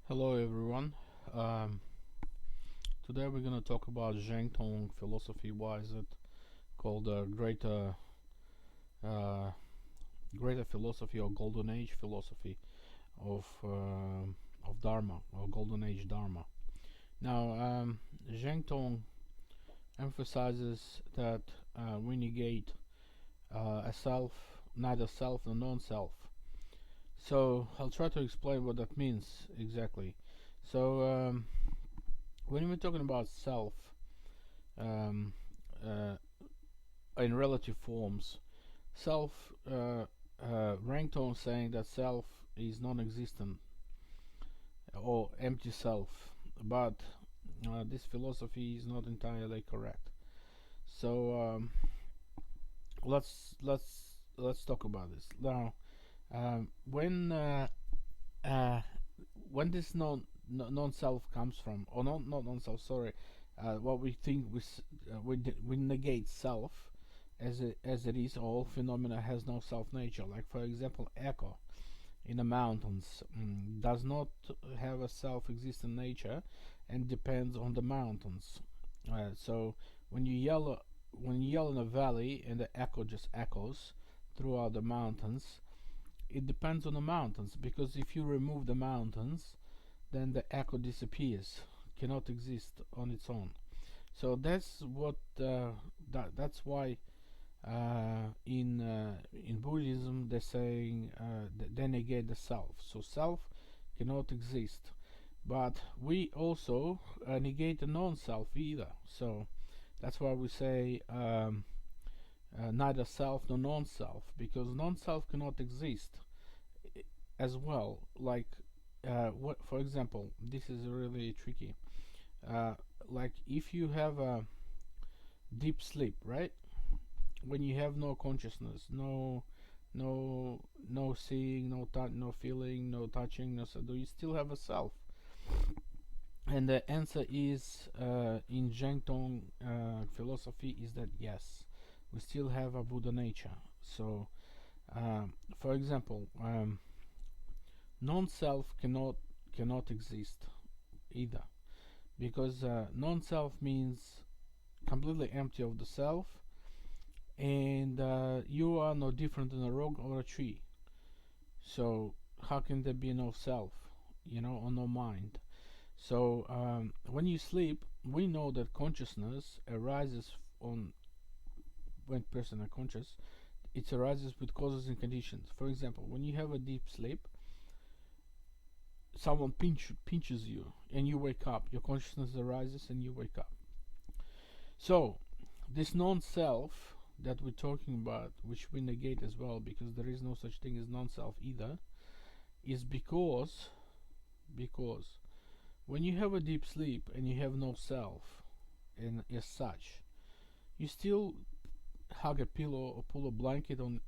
Hello everyone. Um, Today we're going to talk about Shentong philosophy. Why is it called uh, greater philosophy or golden age philosophy of Dharma or golden age Dharma? Now, Shentong emphasizes that we negate a self, neither self nor non-self. So I'll try to explain what that means exactly. So when we're talking about self, um, uh, in relative forms. Self, Rank saying that self is non-existent or empty self, but this philosophy is not entirely correct. So let's talk about this now. Um, when uh, uh, when this non-self comes from, or not non-self, sorry, what we think we negate self as it is. All phenomena has no self nature. Like for example, echo in the mountains does not have a self-existent nature and depends on the mountains. So when you yell in a valley and the echo just echoes throughout the mountains, it depends on the mountains, because if you remove the mountains, then the echo disappears, cannot exist on its own. So that's why in Buddhism they're saying they negate the self. So self cannot exist, but we also negate the non-self either. So that's why we say neither self nor non-self, because non-self cannot exist as well. Like what, for example, this is really tricky. Uh, like if you have a deep sleep, right? When you have no consciousness, no seeing, no feeling, no touching, no, so do you still have a self? And the answer is in Shentong philosophy is that yes, we still have a Buddha nature. So for example, non-self cannot exist either, because non-self means completely empty of the self, and you are no different than a rock or a tree. So how can there be no self, or no mind? So when you sleep, we know that consciousness arises on when person are conscious. It arises with causes and conditions. For example, when you have a deep sleep, someone pinches you and you wake up. Your consciousness arises and you wake up. So this non-self that we're talking about, which we negate as well, because there is no such thing as non-self either, is because when you have a deep sleep and you have no self, and as such, you still hug a pillow or pull a blanket on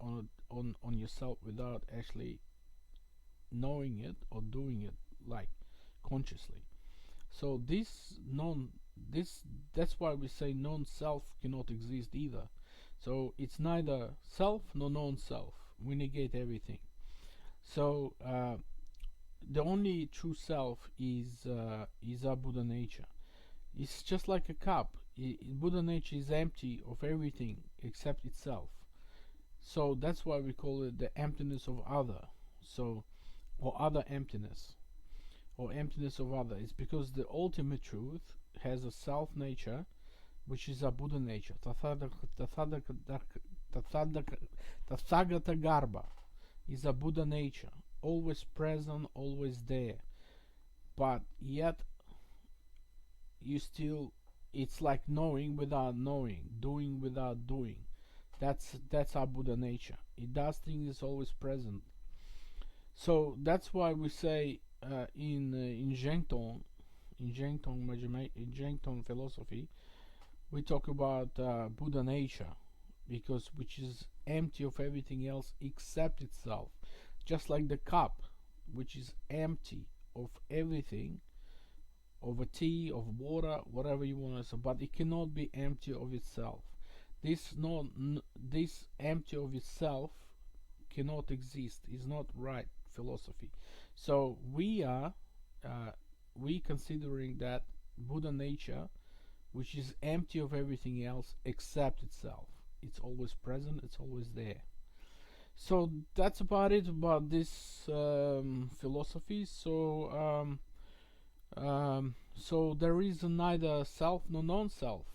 yourself without actually knowing it or doing it, like consciously. So this that's why we say non-self cannot exist either. So it's neither self nor non-self. We negate everything. So the only true self is our Buddha nature. It's just like a cup. Buddha nature is empty of everything except itself. So that's why we call it the emptiness of other. So, or other emptiness, or emptiness of other. It's because the ultimate truth has a self nature, which is a Buddha nature. Tathagata Garbha is a Buddha nature, always present, always there. But yet, you still, it's like knowing without knowing, doing without doing. That's our Buddha nature. It does things, is always present. So that's why we say in Shentong, in Shentong philosophy, we talk about Buddha nature, because which is empty of everything else except itself, just like the cup, which is empty of everything, of a tea, of water, whatever you want to say, but it cannot be empty of itself. This empty of itself cannot exist. Is not right philosophy. So we are uh, we considering that Buddha nature, which is empty of everything else except itself. It's always present, it's always there. So that's about it about this philosophy. So there is neither self nor non-self.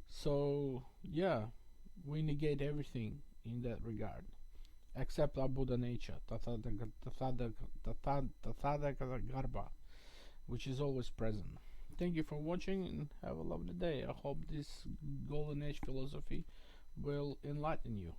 So yeah, we negate everything in that regard, except our Buddha nature, Tathagarbha, which is always present. Thank you for watching and have a lovely day. I hope this Golden Age philosophy will enlighten you.